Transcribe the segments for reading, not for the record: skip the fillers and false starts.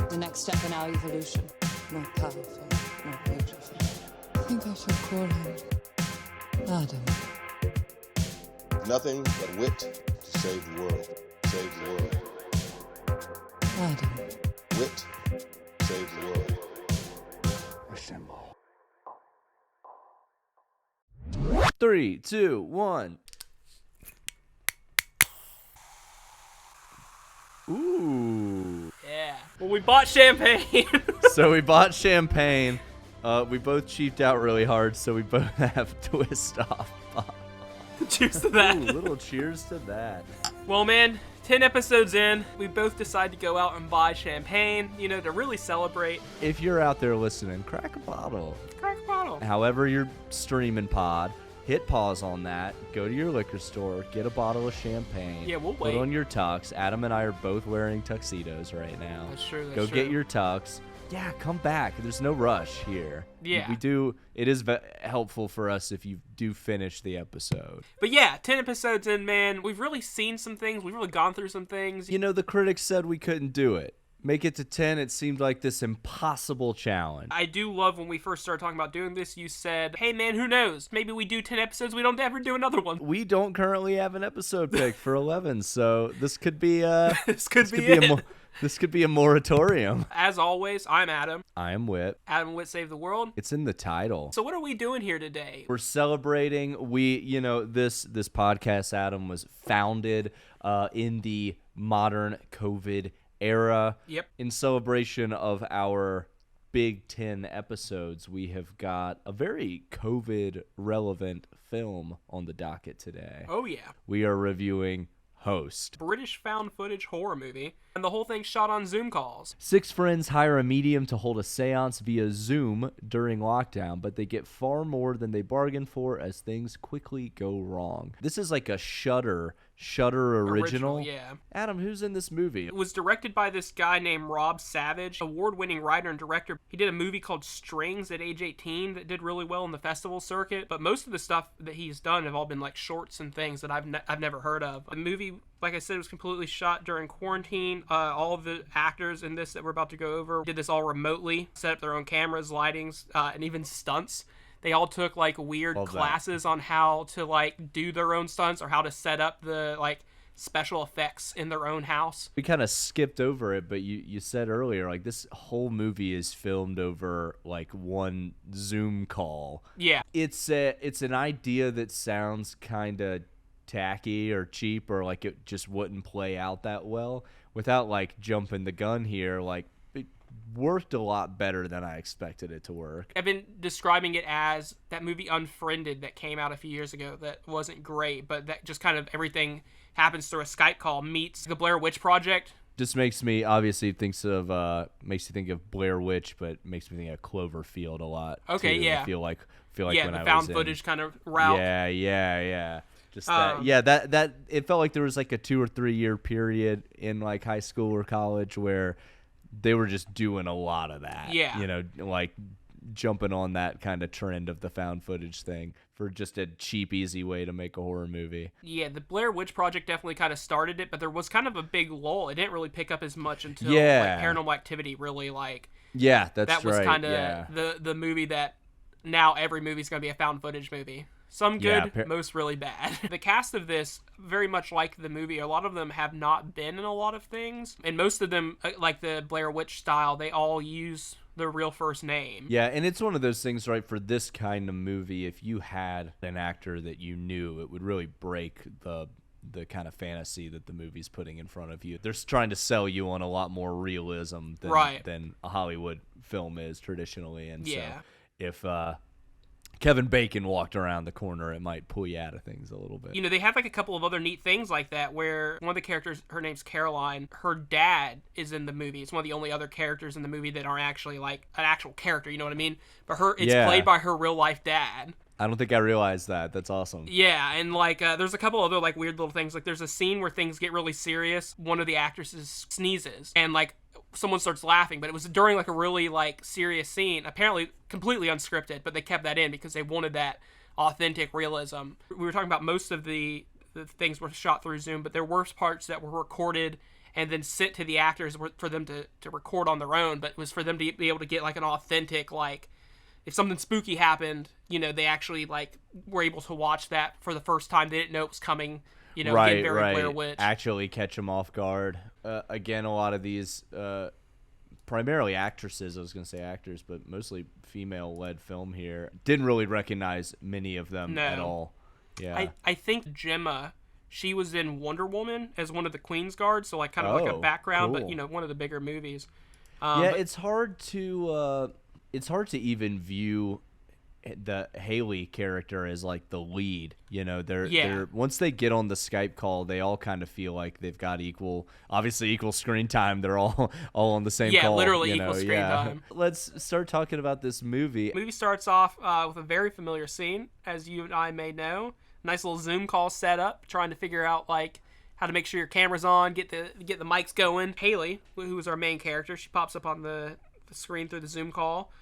The next step in our evolution. More powerful, more beautiful. I think I should call him Adam. Nothing but wit to save the world. Save the world. Adam. Wit saves the world. Assemble. 3, 2, 1. Ooh. Yeah. Well, we bought champagne. So we bought champagne. We both cheaped out really hard, so we both have twist off. Cheers to that. Ooh, little cheers to that. Well, man, 10 episodes in, we both decided to go out and buy champagne, to really celebrate. If you're out there listening, crack a bottle. Crack a bottle. However you're streaming pod, hit pause on that, go to your liquor store, get a bottle of champagne. Yeah, we'll Put wait. on your tux. Adam and I are both wearing tuxedos right now. That's true, Go get your tux. Yeah, come back. There's no rush here. Yeah. We do. It is helpful for us if you do finish the episode. But yeah, 10 episodes in, man, we've really seen some things. We've really gone through some things. The critics said we couldn't do it. Make it to 10, it seemed like this impossible challenge. I do love when we first started talking about doing this, you said, hey man, who knows? Maybe we do 10 episodes, we don't ever do another one. We don't currently have an episode pick for 11, so this could be this could be it. This could be a moratorium. As always, I'm Adam. I am Witte. Adam and Witte Save the World. It's in the title. So what are we doing here today? We're celebrating. This podcast, Adam, was founded in the modern COVID era. Yep. In celebration of our Big 10 episodes, we have got a very COVID-relevant film on the docket today. Oh, yeah. We are reviewing Host. British found footage horror movie, and the whole thing's shot on Zoom calls. 6 friends hire a medium to hold a seance via Zoom during lockdown, but they get far more than they bargained for as things quickly go wrong. This is like a Shudder original. Yeah. Adam, who's in this movie? It was directed by this guy named Rob Savage, award-winning writer and director. He did a movie called Strings at age 18 that did really well in the festival circuit, but most of the stuff that he's done have all been like shorts and things that I've never heard of. The movie, like I said, was completely shot during quarantine. All of the actors in this that we're about to go over did this all remotely, set up their own cameras, lightings, and even stunts. They all took like weird classes on how to like do their own stunts or how to set up the like special effects in their own house. We kind of skipped over it, but you said earlier like this whole movie is filmed over like one Zoom call. Yeah. It's an idea that sounds kind of tacky or cheap or like it just wouldn't play out that well. Without like jumping the gun here, like it worked a lot better than I expected it to work. I've been describing it as that movie Unfriended that came out a few years ago that wasn't great, but that just kind of everything happens through a Skype call meets the Blair Witch Project. Just makes me obviously makes you think of Blair Witch, but makes me think of Cloverfield a lot. Okay, too. yeah. I feel like yeah, when the I found was footage kind of route. Yeah. Just that it felt like there was like a 2 or 3 year period in like high school or college where they were just doing a lot of that. Yeah. Like jumping on that kind of trend of the found footage thing for just a cheap, easy way to make a horror movie. Yeah, the Blair Witch Project definitely kind of started it, but there was kind of a big lull. It didn't really pick up as much until like, Paranormal Activity really like. Yeah, that's that was right. kind of the movie that now every movie's going to be a found footage movie. Some good, most really bad. The cast of this, very much like the movie, a lot of them have not been in a lot of things. And most of them, like the Blair Witch style, they all use their real first name. Yeah, and it's one of those things, right, for this kind of movie, if you had an actor that you knew, it would really break the kind of fantasy that the movie's putting in front of you. They're trying to sell you on a lot more realism than a Hollywood film is traditionally. And so if Kevin Bacon walked around the corner, it might pull you out of things a little bit. They have like a couple of other neat things like that where one of the characters, her name's Caroline, her dad is in the movie. It's one of the only other characters in the movie that aren't actually like an actual character, you know what I mean? But it's played by her real life dad. I don't think I realized that. That's awesome. Yeah, and like there's a couple other like weird little things. Like there's a scene where things get really serious. One of the actresses sneezes and like someone starts laughing, but it was during like a really like serious scene, apparently completely unscripted, but they kept that in because they wanted that authentic realism. We were talking about most of the the things were shot through Zoom, but there were parts that were recorded and then sent to the actors for them to record on their own, but it was for them to be able to get like an authentic, like, if something spooky happened, they actually like were able to watch that for the first time. They didn't know it was coming, right, again, very right. Blair Witch. Actually catch them off guard. Again, a lot of these, primarily actresses, I was going to say actors, but mostly female-led film here, didn't really recognize many of them at all. Yeah. I think Gemma, she was in Wonder Woman as one of the Queen's Guards, so like kind of like a background, cool. but one of the bigger movies. It's hard to even view the Haley character as like the lead. They're once they get on the Skype call, they all kind of feel like they've got equal screen time. They're all on the same call. Yeah, literally equal screen time. Let's start talking about this movie. The movie starts off with a very familiar scene, as you and I may know. Nice little Zoom call set up, trying to figure out like how to make sure your camera's on, get the mics going. Haley, who is our main character, she pops up on the screen through the Zoom call.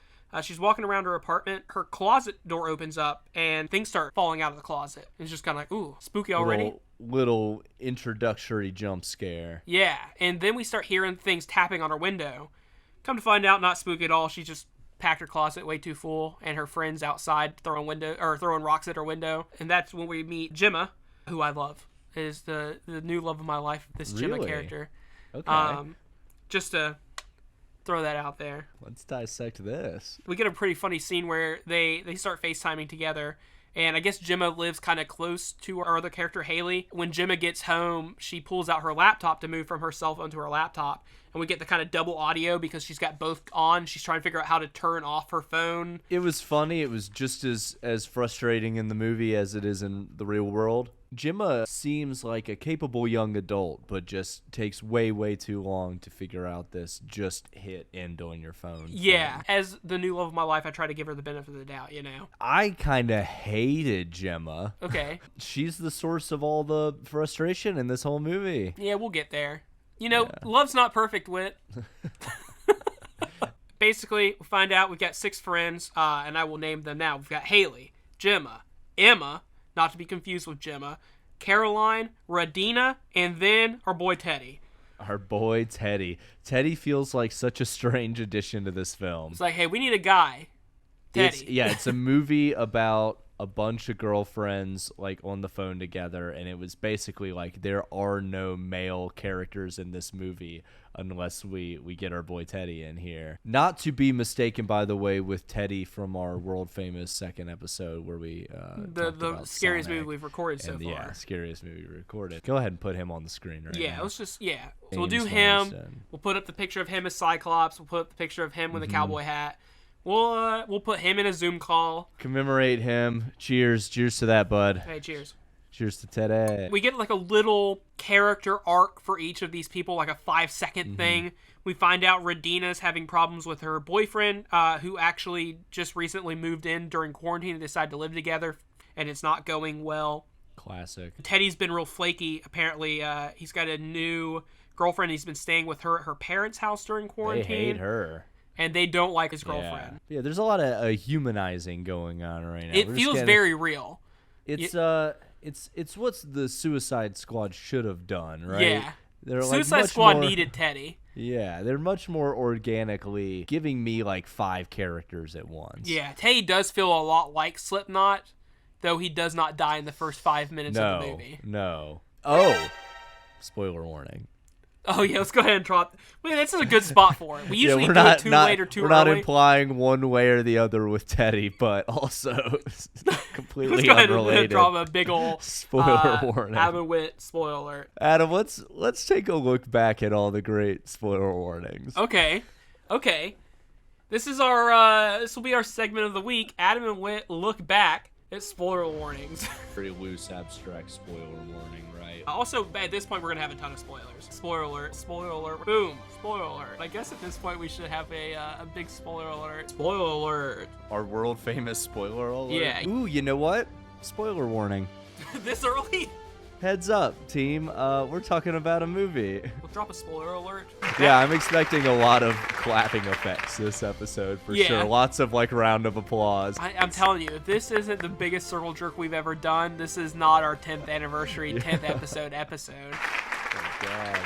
She's walking around her apartment. Her closet door opens up, and things start falling out of the closet. It's just kind of like, ooh, spooky already. Little introductory jump scare. Yeah, and then we start hearing things tapping on her window. Come to find out, not spooky at all. She just packed her closet way too full, and her friends outside throwing rocks at her window. And that's when we meet Gemma, who I love. Is the new love of my life, this Gemma character. Okay. Just to throw that out there. Let's dissect this. We get a pretty funny scene where they start FaceTiming together, and I guess Gemma lives kind of close to our other character, Haley. When Gemma gets home, she pulls out her laptop to move from her cell phone to her laptop, and we get the kind of double audio because she's got both on. She's trying to figure out how to turn off her phone. It was funny. It was just as frustrating in the movie as it is in the real world. Gemma seems like a capable young adult, but just takes way, way too long to figure out this just hit end on your phone. Yeah, thing. as the new love of my life, I try to give her the benefit of the doubt, I kind of hated Gemma. Okay. She's the source of all the frustration in this whole movie. Yeah, we'll get there. Love's not perfect, Witte. Basically, we find out we've got 6 friends, and I will name them now. We've got Haley, Gemma, Emma, not to be confused with Gemma, Caroline, Radina, and then our boy Teddy. Our boy Teddy. Teddy feels like such a strange addition to this film. It's like, hey, we need a guy. Teddy. It's a movie about a bunch of girlfriends like on the phone together, and it was basically like there are no male characters in this movie unless we get our boy Teddy in here. Not to be mistaken, by the way, with Teddy from our world famous second episode where we the scariest movie we've recorded so far. Yeah, scariest movie we recorded. Go ahead and put him on the screen right now. So we'll do him. We'll put up the picture of him as Cyclops. We'll put up the picture of him with a cowboy hat. We'll put him in a Zoom call. Commemorate him. Cheers to that, bud. Hey, cheers. Cheers to Teddy. We get like a little character arc for each of these people, like a 5-second thing. We find out Radina's having problems with her boyfriend, who actually just recently moved in during quarantine and decided to live together, and it's not going well. Classic. Teddy's been real flaky. Apparently, he's got a new girlfriend. He's been staying with her at her parents' house during quarantine. They hate her. And they don't like his girlfriend. Yeah, there's a lot of humanizing going on right now. It feels very real. It's what the Suicide Squad should have done, right? Yeah. They're Suicide Squad needed Teddy. Yeah, they're much more organically giving me like 5 characters at once. Yeah, Teddy does feel a lot like Slipknot, though he does not die in the first 5 minutes of the movie. No. Oh, spoiler warning. Oh, yeah, let's go ahead and drop. Wait, this is a good spot for it. We usually do it too late or too early. We're not implying one way or the other with Teddy, but also completely let's go ahead unrelated. And drop a big ol' spoiler warning. Adam and Witte spoiler alert. Adam, let's take a look back at all the great spoiler warnings. Okay. This is our this will be our segment of the week. Adam and Witte look back at spoiler warnings. Pretty loose, abstract spoiler warning, right? Also, at this point, we're going to have a ton of spoilers. Spoiler alert, boom, spoiler alert. I guess at this point, we should have a big spoiler alert. Spoiler alert. Our world famous spoiler alert? Yeah. Ooh, you know what? Spoiler warning. This early? heads up, team. We're talking about a movie. We'll drop a spoiler alert. Yeah, I'm expecting a lot of clapping effects this episode for sure. Lots of like round of applause. I'm telling you, if this isn't the biggest circle jerk we've ever done, this is not our 10th anniversary, 10th episode. Oh,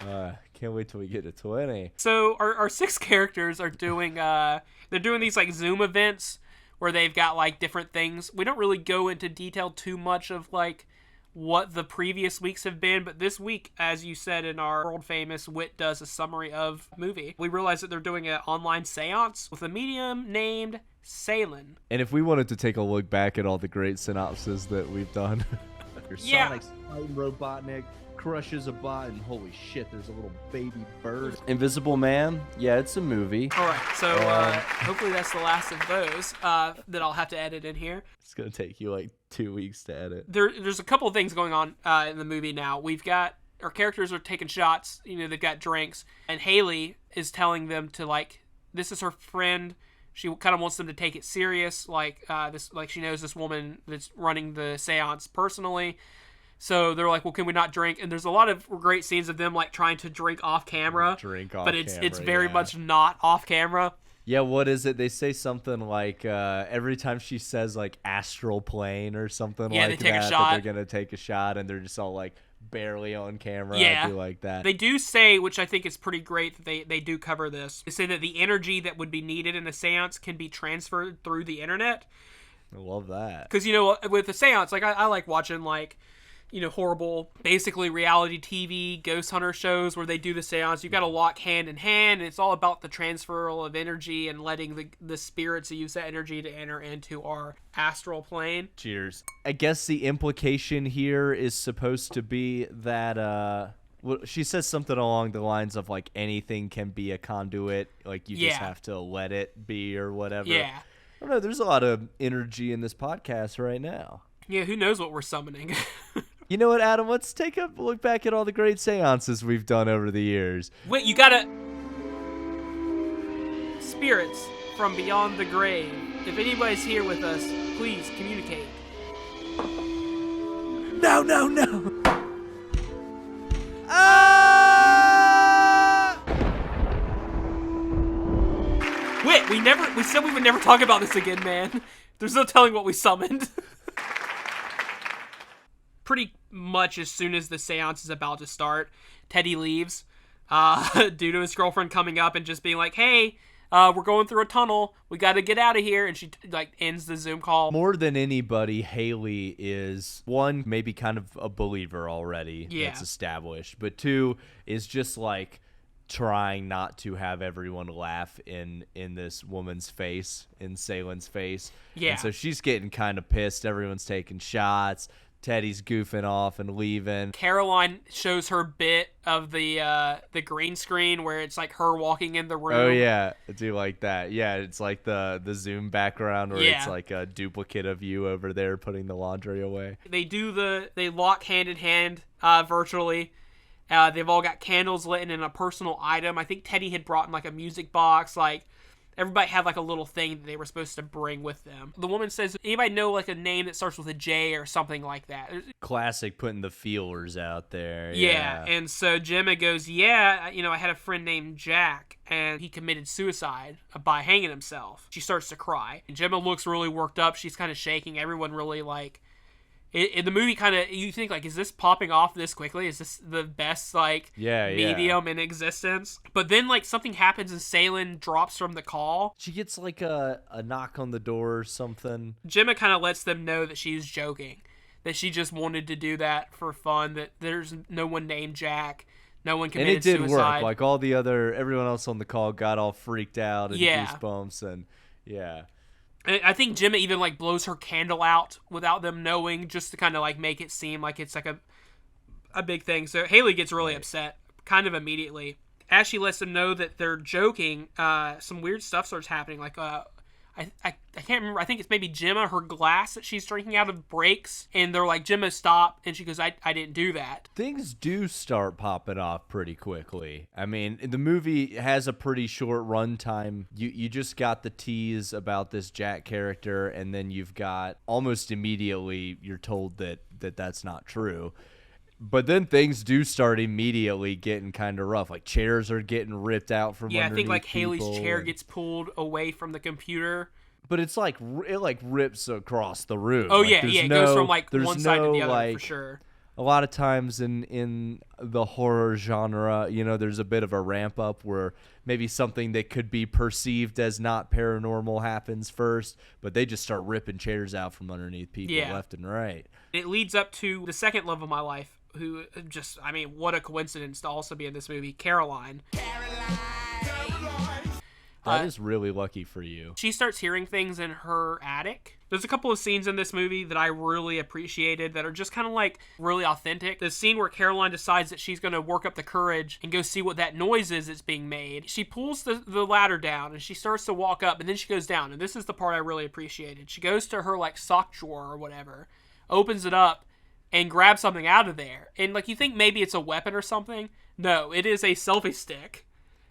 God. Can't wait till we get to 20. So our 6 characters are doing they're doing these like Zoom events where they've got like different things. We don't really go into detail too much of like what the previous weeks have been, but this week, as you said in our world famous Witte does a summary of movie, we realized that they're doing an online seance with a medium named Salin. And if we wanted to take a look back at all the great synopses that we've done. Sonic's fighting Robotnik, crushes a bot, and holy shit, there's a little baby bird. Invisible Man, yeah, it's a movie. All right, so hopefully that's the last of those that I'll have to edit in here. It's gonna take you like 2 weeks to edit. There's a couple of things going on in the movie now. We've got our characters are taking shots. You know, they've got drinks, and Haley is telling them to like, this is her friend. She kind of wants them to take it serious, like she knows this woman that's running the seance personally. So they're like, well, can we not drink? And there's a lot of great scenes of them like trying to drink off camera. But it's very much not off camera. Yeah, what is it? They say something like every time she says like astral plane or something like they take that, a shot. that they're gonna take a shot, and they're just all like barely on camera. Yeah, do like that. They do say, which I think is pretty great, that they do cover this. They say that the energy that would be needed in a seance can be transferred through the internet. I love that. Because, you know, with a seance, like I like watching like, you know, horrible, basically reality TV ghost hunter shows where they do the seance. You've got to lock hand in hand, and it's all about the transfer of energy and letting the spirits use that energy to enter into our astral plane. Cheers. I guess the implication here is supposed to be that well, she says something along the lines of like anything can be a conduit, like you just have to let it be or whatever. Yeah. I don't know, there's a lot of energy in this podcast right now. Yeah, who knows what we're summoning. You know what, Adam? Let's take a look back at all the great seances we've done over the years. Wait, you gotta... Spirits from beyond the grave. If anybody's here with us, please communicate. No! Ah! Wait, we said we would never talk about this again, man. There's no telling what we summoned. Pretty much as soon as the seance is about to start, Teddy leaves due to his girlfriend coming up and just being like, hey, we're going through a tunnel. We got to get out of here. And she like ends the Zoom call. More than anybody, Haley is, one, maybe kind of a believer already. Yeah. That's established. But two, is just like trying not to have everyone laugh in this woman's face, in Salin's face. Yeah. And so she's getting kind of pissed. Everyone's taking shots. Teddy's goofing off and leaving. Caroline shows her bit of the green screen where it's like her walking in the room. Oh yeah, I do like that. Yeah, it's like the Zoom background where it's like a duplicate of you over there putting the laundry away. They lock hand in hand virtually. They've all got candles lit in a personal item. I think Teddy had brought in like a music box. Like everybody had like a little thing that they were supposed to bring with them. The woman says, anybody know like a name that starts with a J or something like that? Classic putting the feelers out there. Yeah. And so Gemma goes, yeah, you know, I had a friend named Jack and he committed suicide by hanging himself. She starts to cry. And Gemma looks really worked up. She's kind of shaking. Everyone really like... In the movie, kind of, you think, like, is this popping off this quickly? Is this the best, like, medium in existence? But then, like, something happens and Salin drops from the call. She gets, like, a knock on the door or something. Gemma kind of lets them know that she's joking. That she just wanted to do that for fun. That there's no one named Jack. No one committed suicide. And it did work. Like, everyone else on the call got all freaked out and goosebumps and, yeah. I think Gemma even, like, blows her candle out without them knowing just to kind of, like, make it seem like it's, like, a big thing. So Haley gets really upset kind of immediately. As she lets them know that they're joking, some weird stuff starts happening. Like, I can't remember. I think it's maybe Gemma, her glass that she's drinking out of breaks. And they're like, Gemma, stop. And she goes, I didn't do that. Things do start popping off pretty quickly. I mean, the movie has a pretty short runtime. You just got the tease about this Jack character. And then you've got almost immediately you're told that that's not true. But then things do start immediately getting kind of rough. Like chairs are getting ripped out from Yeah, I underneath think like Haley's people, chair and- gets pulled away from the computer. But it's like it like rips across the room. Oh Like, yeah, there's yeah, it goes from like there's one side to the no, other like, for sure. A lot of times in the horror genre, there's a bit of a ramp up where maybe something that could be perceived as not paranormal happens first, but they just start ripping chairs out from underneath people left and right. It leads up to the second love of my life, who just, I mean, what a coincidence to also be in this movie, Caroline. That is really lucky for you. She starts hearing things in her attic. There's a couple of scenes in this movie that I really appreciated that are just kind of like really authentic. The scene where Caroline decides that she's going to work up the courage and go see what that noise is that's being made. She pulls the ladder down and she starts to walk up, and then she goes down. And this is the part I really appreciated. She goes to her like sock drawer or whatever, opens it up, and grabs something out of there. And like you think maybe it's a weapon or something. No, it is a selfie stick.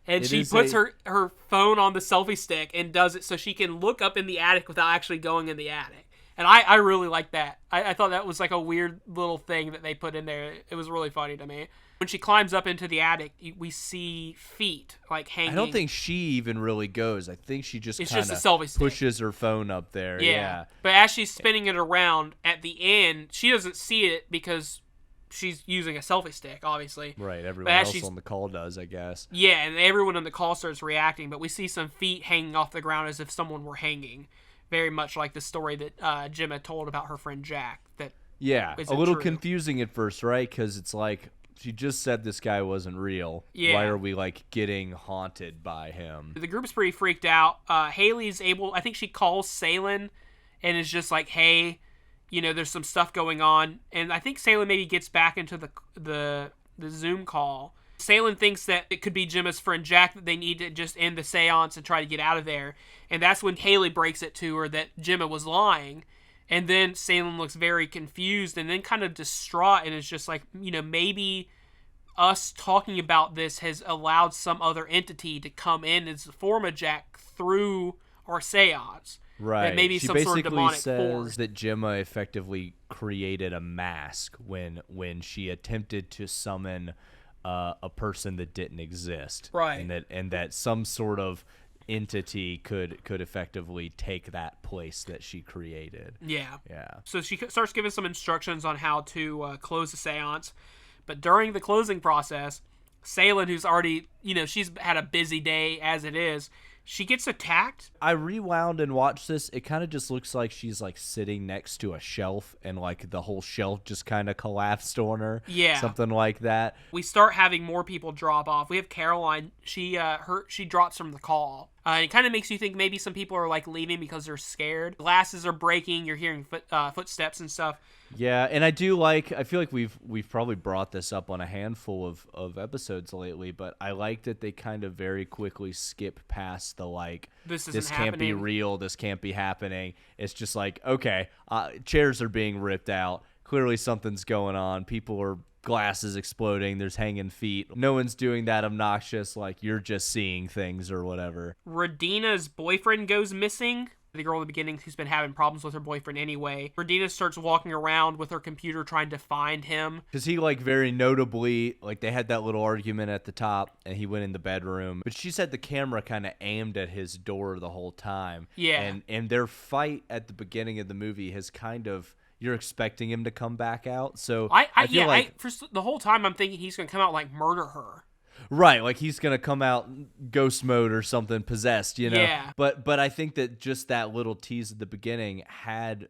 And she puts her phone on the selfie stick and does it so she can look up in the attic without actually going in the attic. And I really like that. I thought that was like a weird little thing that they put in there. It was really funny to me. When she climbs up into the attic, we see feet like hanging. I don't think she even really goes. I think she just It's kind just a selfie of stick. pushes her phone up there. Yeah. But as she's spinning it around at the end, she doesn't see it because she's using a selfie stick, obviously. Right, everyone But as else she's- on the call does, I guess. Yeah, and everyone on the call starts reacting, but we see some feet hanging off the ground as if someone were hanging. Very much like the story that Gemma told about her friend Jack. That Yeah, isn't a little true. confusing at first, right? Because it's like, she just said this guy wasn't real. Yeah. Why are we, like, getting haunted by him? The group's pretty freaked out. Haley's able, I think she calls Salem and is just like, hey, there's some stuff going on. And I think Salem maybe gets back into the Zoom call. Salem thinks that it could be Gemma's friend Jack, that they need to just end the seance and try to get out of there. And that's when Haley breaks it to her that Gemma was lying. And then Salem looks very confused and then kind of distraught and is just like, maybe us talking about this has allowed some other entity to come in as the form of Jack through our seance. Right. That maybe she some basically sort of demonic says force. that Gemma effectively created a mask when she attempted to summon a person that didn't exist. Right. And that some sort of entity could effectively take that place that she created. Yeah. Yeah. So she starts giving some instructions on how to close the seance. But during the closing process, Salem, who's already, she's had a busy day as it is, she gets attacked. I rewound and watched this. It kind of just looks like she's like sitting next to a shelf and like the whole shelf just kind of collapsed on her. Yeah. Something like that. We start having more people drop off. We have Caroline. She drops from the call. It kind of makes you think maybe some people are like leaving because they're scared. Glasses are breaking. You're hearing footsteps and stuff. Yeah, and I feel like we've probably brought this up on a handful of episodes lately, but I like that they kind of very quickly skip past the like, This isn't this can't be happening. real, this can't be happening. It's just like, okay, chairs are being ripped out. Clearly something's going on. People are glasses exploding. There's hanging feet. No one's doing that obnoxious, like you're just seeing things or whatever. Radina's boyfriend goes missing. The girl in the beginning who's been having problems with her boyfriend anyway. Radina starts walking around with her computer trying to find him. Because he, like, very notably, like, they had that little argument at the top, and he went in the bedroom. But she said the camera kind of aimed at his door the whole time. Yeah. And their fight at the beginning of the movie has kind of, you're expecting him to come back out. So I feel like... the whole time I'm thinking he's going to come out and, like, murder her. Right, like he's gonna come out ghost mode or something, possessed, Yeah. But I think that just that little tease at the beginning had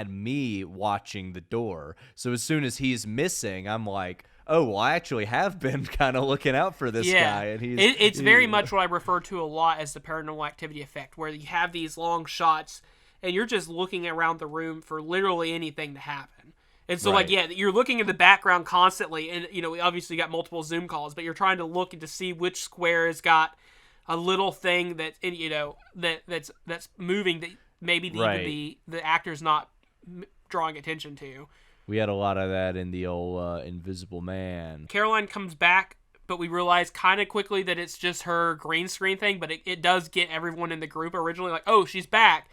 me watching the door. So as soon as he's missing, I'm like, oh, well, I actually have been kind of looking out for this guy. And it's very much what I refer to a lot as the paranormal activity effect, where you have these long shots and you're just looking around the room for literally anything to happen. And so, Right. you're looking in the background constantly, and, we obviously got multiple Zoom calls, but you're trying to look to see which square has got a little thing that, that's moving that maybe Right. the actor's not drawing attention to. We had a lot of that in the old Invisible Man. Caroline comes back, but we realize kind of quickly that it's just her green screen thing, but it does get everyone in the group originally like, oh, she's back.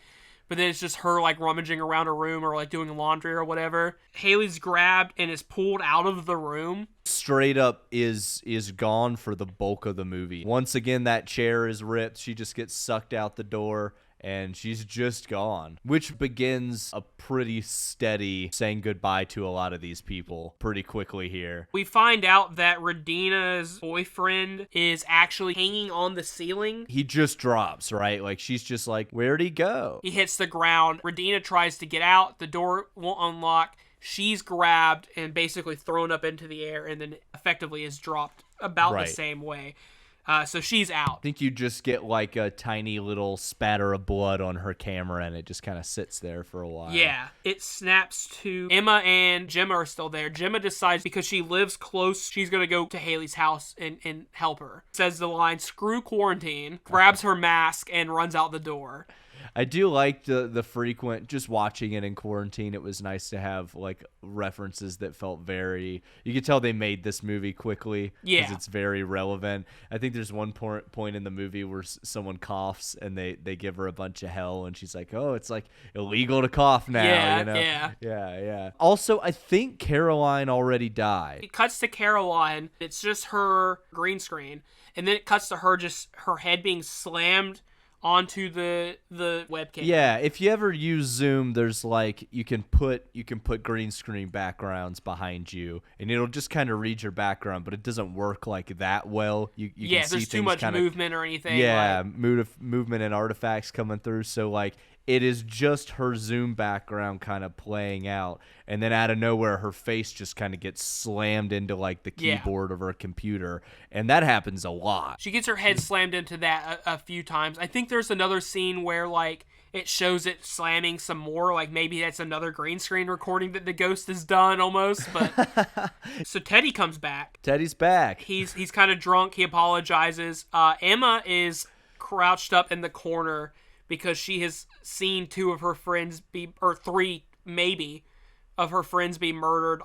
but then it's just her like rummaging around a room or like doing laundry or whatever. Haley's grabbed and is pulled out of the room. Straight up is gone for the bulk of the movie. Once again, that chair is ripped. She just gets sucked out the door. And she's just gone, which begins a pretty steady saying goodbye to a lot of these people pretty quickly here. We find out that Radina's boyfriend is actually hanging on the ceiling. He just drops, right? Like, she's just like, where'd he go? He hits the ground. Radina tries to get out. The door won't unlock. She's grabbed and basically thrown up into the air and then effectively is dropped about the same way. So she's out. I think you just get like a tiny little spatter of blood on her camera and it just kind of sits there for a while. Yeah. It snaps to Emma and Gemma are still there. Gemma decides because she lives close, she's going to go to Haley's house and help her. Says the line, "Screw quarantine," grabs her mask and runs out the door. I do like the frequent, just watching it in quarantine, it was nice to have like references that felt very, you could tell they made this movie quickly because it's very relevant. I think there's one point in the movie where someone coughs and they give her a bunch of hell and she's like, oh, it's like illegal to cough now. Yeah. Also, I think Caroline already died. It cuts to Caroline. It's just her green screen. And then it cuts to her, just her head being slammed onto the webcam. Yeah, if you ever use Zoom, there's like you can put green screen backgrounds behind you, and it'll just kind of read your background, but it doesn't work like that well. You can see there's too much movement or anything. Yeah, movement and artifacts coming through. So like it is just her Zoom background kind of playing out, and then out of nowhere, her face just kind of gets slammed into like the keyboard of her computer, and that happens a lot. She gets her head slammed into that a few times. I think there's another scene where like it shows it slamming some more, like maybe that's another green screen recording that the ghost has done almost. But so Teddy comes back. Teddy's back. He's kind of drunk. He apologizes. Emma is crouched up in the corner because she has seen two of her friends or three maybe of her friends be murdered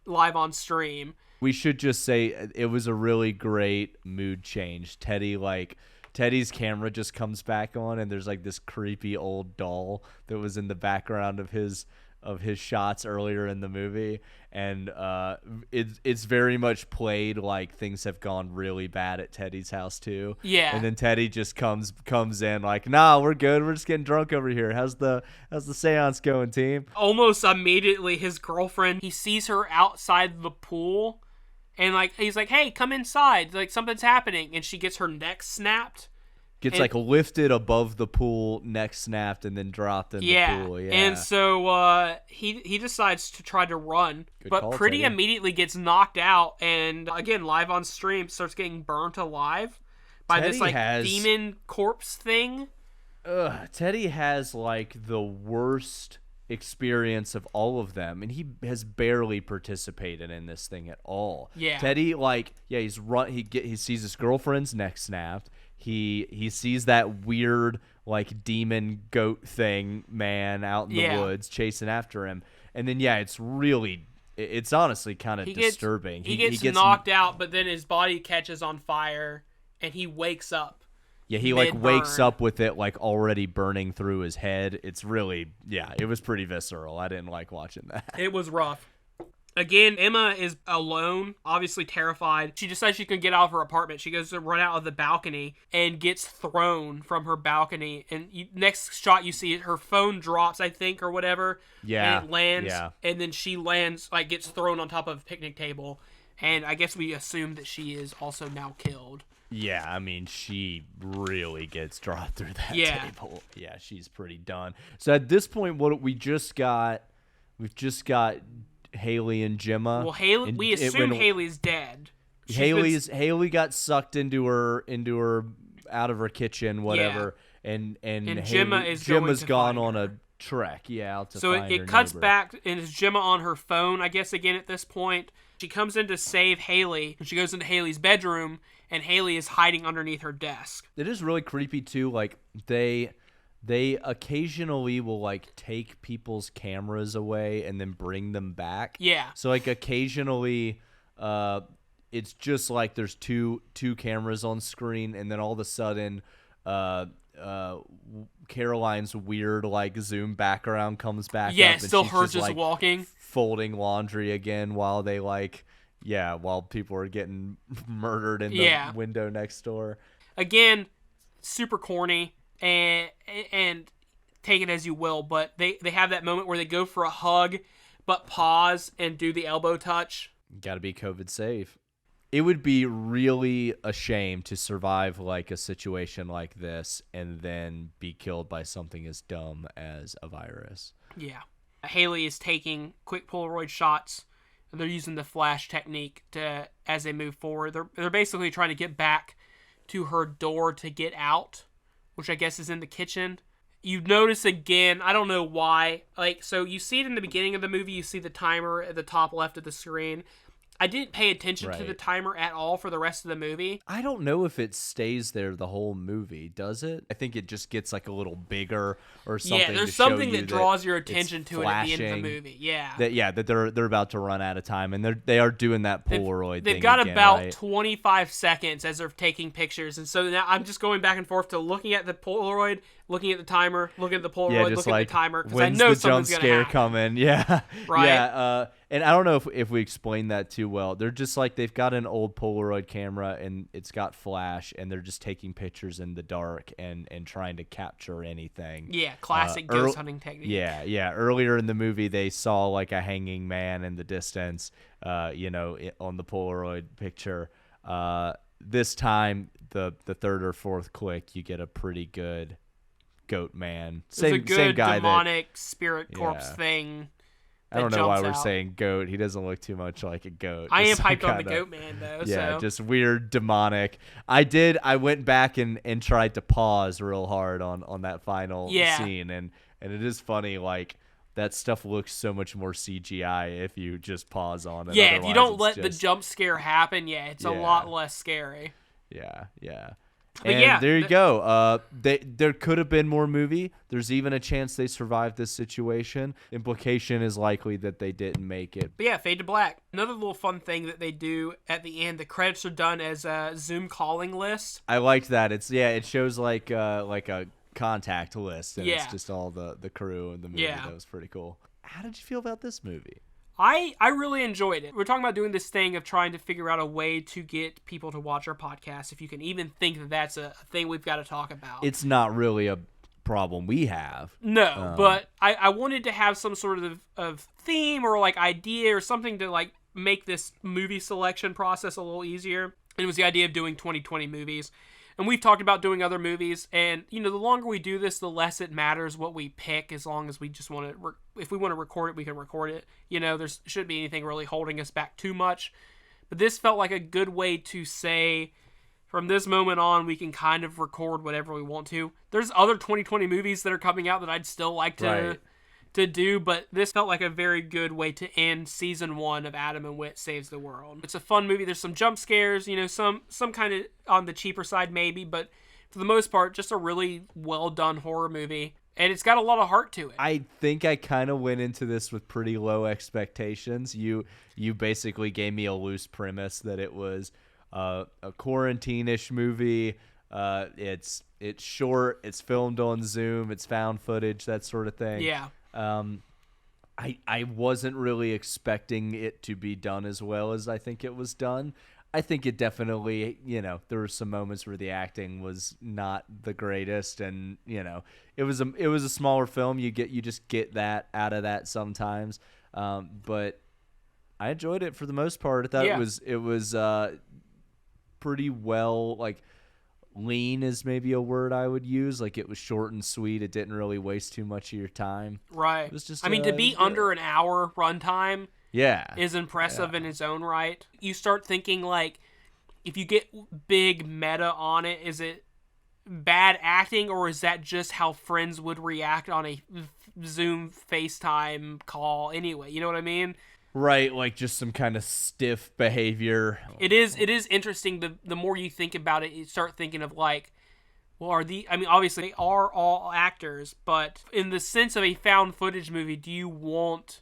live on stream. We should just say it was a really great mood change. Teddy's camera just comes back on and there's like this creepy old doll that was in the background of his shots earlier in the movie, and it's very much played like things have gone really bad at Teddy's house too. Yeah. And then Teddy just comes in like, nah, we're good. We're just getting drunk over here. How's the seance going, team? Almost immediately, his girlfriend, he sees her outside the pool, and like he's like, hey, come inside. Like something's happening, and she gets her neck snapped. Gets like lifted above the pool, neck snapped, and then dropped in the pool. Yeah. And so he decides to try to run, but pretty immediately gets knocked out, and again, live on stream, starts getting burnt alive by this like demon corpse thing. Teddy has like the worst experience of all of them, and he has barely participated in this thing at all. Yeah. Teddy, he sees his girlfriend's neck snapped. He sees that weird like demon goat thing man out in the woods chasing after him, and then it's honestly kind of disturbing. He gets knocked out, but then his body catches on fire and he wakes up. Yeah, he like wakes up with it like already burning through his head. It's really it was pretty visceral. I didn't like watching that. It was rough. Again, Emma is alone, obviously terrified. She decides she can get out of her apartment. She goes to run out of the balcony and gets thrown from her balcony. And next shot, you see her phone drops, I think, or whatever. Yeah. And it lands. Yeah. And then she lands, like, gets thrown on top of a picnic table. And I guess we assume that she is also now killed. Yeah, I mean, she really gets dropped through that table. Yeah, she's pretty done. So at this point, we've just got Haley and Gemma. Well, we assume Haley's dead. Haley got sucked into her out of her kitchen, whatever, and Gemma's gone on a trek. Yeah, out to so find it her cuts neighbor. back, and it's Gemma on her phone, I guess. Again, at this point, she comes in to save Haley, and she goes into Haley's bedroom, and Haley is hiding underneath her desk. It is really creepy too. Like they occasionally will like take people's cameras away and then bring them back. Yeah. So like occasionally it's just like there's two cameras on screen, and then all of a sudden Caroline's weird like Zoom background comes back Yeah, up, it's and still she's her just just like walking. folding laundry again while they while people are getting murdered in the window next door. Again, super corny and take it as you will, but they have that moment where they go for a hug but pause and do the elbow touch. Got to be COVID safe. It would be really a shame to survive like a situation like this and then be killed by something as dumb as a virus. Yeah. Haley is taking quick Polaroid shots. They're using the flash technique as they move forward. They're basically trying to get back to her door to get out, which I guess is in the kitchen. You notice again, I don't know why, so you see it in the beginning of the movie, you see the timer at the top left of the screen. I didn't pay attention to the timer at all for the rest of the movie. I don't know if it stays there the whole movie, does it? I think it just gets like a little bigger or something. Yeah, there's something that draws your attention to it at the end of the movie. Yeah. That they're about to run out of time, and they are doing that Polaroid thing. They've got again, about right? 25 seconds as they're taking pictures, and so now I'm just going back and forth to looking at the Polaroid, looking at the timer, looking at the Polaroid, looking at the timer, because I know something's going to happen. Coming. Yeah. Right. Yeah. And I don't know if we explained that too well. They're just like, they've got an old Polaroid camera and it's got flash, and they're just taking pictures in the dark and trying to capture anything. Yeah, classic ghost hunting technique. Yeah. Earlier in the movie, they saw like a hanging man in the distance, on the Polaroid picture. This time, the third or fourth click, you get a pretty good goat man. It's a good same guy demonic spirit corpse thing. I don't know why we're out. saying goat. He doesn't look too much like a goat. I am hyped on the goat man, though. Yeah, so. Just weird, demonic. I went back and tried to pause real hard on that final scene, and it is funny, like, that stuff looks so much more CGI if you just pause on it. Yeah, if you don't let the jump scare happen, it's a lot less scary. Yeah. But and there you go. There could have been more movie. There's even a chance they survived this situation. Implication is likely that they didn't make it. But yeah, fade to black. Another little fun thing that they do at the end, the credits are done as a Zoom calling list. I liked that. It shows like a contact list, and it's just all the crew and the movie. That was pretty cool. How did you feel about this movie? I really enjoyed it. We're talking about doing this thing of trying to figure out a way to get people to watch our podcast. If you can even think that that's a thing we've got to talk about. It's not really a problem we have. No, but I wanted to have some sort of theme or like idea or something to like make this movie selection process a little easier. And it was the idea of doing 2020 movies. And we've talked about doing other movies, and, the longer we do this, the less it matters what we pick, as long as we just want to, if we want to record it, we can record it. There shouldn't be anything really holding us back too much. But this felt like a good way to say, from this moment on, we can kind of record whatever we want to. There's other 2020 movies that are coming out that I'd still like to do, but this felt like a very good way to end season 1 of Adam and Witte Saves the World. It's a fun movie. There's some jump scares, some kind of on the cheaper side maybe, but for the most part, just a really well done horror movie. And it's got a lot of heart to it. I think I kind of went into this with pretty low expectations. You basically gave me a loose premise that it was a quarantine-ish movie. It's short. It's filmed on Zoom. It's found footage, that sort of thing. Yeah. I wasn't really expecting it to be done as well as I think it was done. I think it definitely, there were some moments where the acting was not the greatest, and it was a smaller film. You just get that out of that sometimes. But I enjoyed it for the most part. I thought it was pretty well, like, lean is maybe a word I would use. Like, it was short and sweet. It didn't really waste too much of your time. Right. It was just, to be under an hour runtime is impressive in its own right. You start thinking, like, if you get big meta on it, is it bad acting, or is that just how friends would react on a Zoom FaceTime call anyway? You know what I mean? Right, like just some kind of stiff behavior. It is interesting. The more you think about it, you start thinking of like, well, obviously they are all actors, but in the sense of a found footage movie, do you want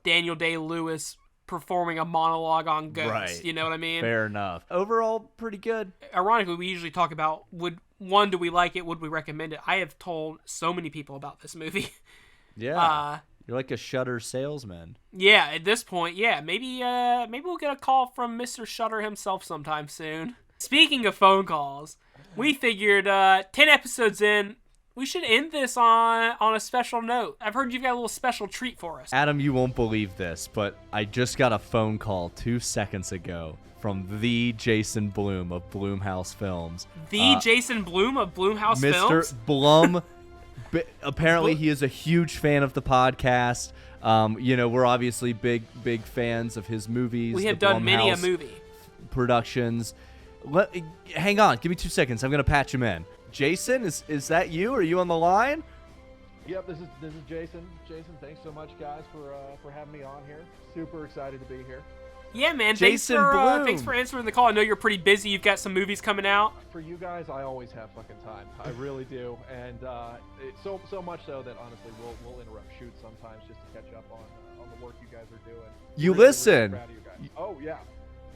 Daniel Day-Lewis performing a monologue on ghosts? Right. You know what I mean? Fair enough. Overall, pretty good. Ironically, we usually talk about one, do we like it? Would we recommend it? I have told so many people about this movie. Yeah. You're like a Shudder salesman. Yeah, at this point, yeah. Maybe we'll get a call from Mr. Shudder himself sometime soon. Speaking of phone calls, we figured 10 episodes in, we should end this on a special note. I've heard you've got a little special treat for us. Adam, you won't believe this, but I just got a phone call 2 seconds ago from the Jason Blum of Blumhouse Films. The Jason Blum of Blumhouse Films? Mr. Blum. Apparently, he is a huge fan of the podcast. We're obviously big fans of his movies. We have done many a movie. Productions. Hang on. Give me 2 seconds. I'm going to patch him in. Jason, is that you? Are you on the line? Yep, this is Jason. Jason, thanks so much, guys, for having me on here. Super excited to be here. Yeah, man. Jason Blum. Thanks for answering the call. I know you're pretty busy. You've got some movies coming out. For you guys, I always have fucking time. I really do, and so much so that honestly, we'll interrupt shoots sometimes just to catch up on the work you guys are doing. You really, listen. Really proud of you guys. Oh yeah.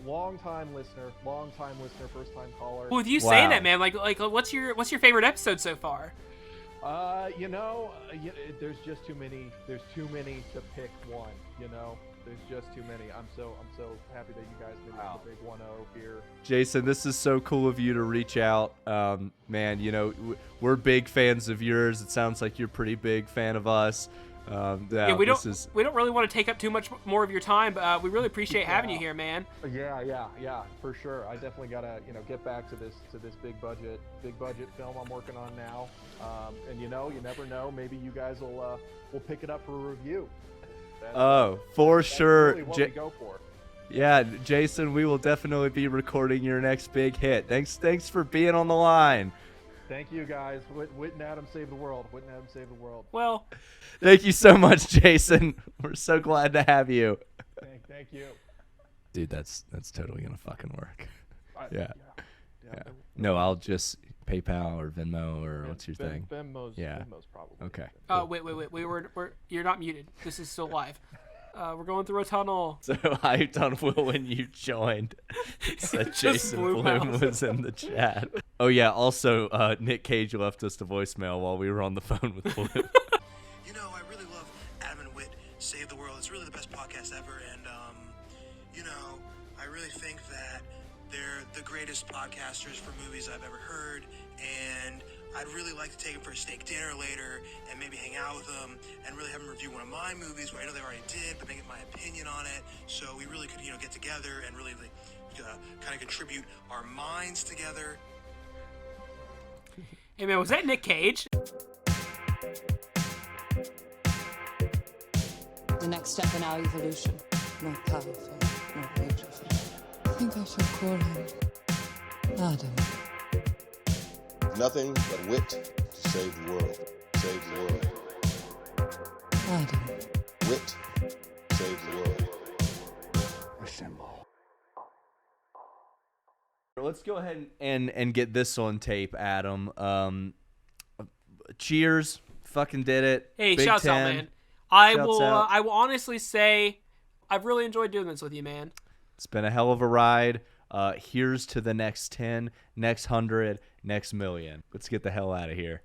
Long time listener, first time caller. Well, with you saying that, man, like, what's your favorite episode so far? There's just too many. There's too many to pick one. There's just too many. I'm so happy that you guys made the big 1-0 here. Jason, this is so cool of you to reach out. Man, we're big fans of yours. It sounds like you're a pretty big fan of us. We don't really want to take up too much more of your time, but we really appreciate having you here, man. Yeah, for sure. I definitely gotta get back to this big budget film I'm working on now. And you never know, maybe you guys will pick it up for a review. For sure. Really what we go for. Yeah, Jason, we will definitely be recording your next big hit. Thanks for being on the line. Thank you, guys. Witte and Adam save the world. Witte and Adam save the world. Well, thank you so much, Jason. We're so glad to have you. Thank you. Dude, that's totally gonna fucking work. Yeah. Yeah. No, I'll just PayPal or Venmo or what's your thing? Venmo's probably. Okay. Wait. You're not muted. This is still live. We're going through a tunnel. So hyped on Will when you joined. Said Jason Blum was in the chat. Oh yeah. Also, Nick Cage left us the voicemail while we were on the phone with Blum. I really love Adam and Witte Save the World. It's really the best podcast ever, and I really think that they're the greatest podcasters for movies I've ever heard, and I'd really like to take them for a steak dinner later and maybe hang out with them and really have them review one of my movies where I know they already did, but make my opinion on it. So we really could, get together and really kind of contribute our minds together. Hey man, was that Nick Cage? The next step in our evolution. More powerful, more beautiful. I think I shall call him Adam. Nothing but wit to save the world. Save the world. Adam. Wit save the world. Assemble. Let's go ahead and get this on tape, Adam. Cheers. Fucking did it. Hey, Big shouts 10. out, man. I Shouts out. will honestly say I've really enjoyed doing this with you, man. It's been a hell of a ride. Here's to the next 10, next 100, next million. Let's get the hell out of here.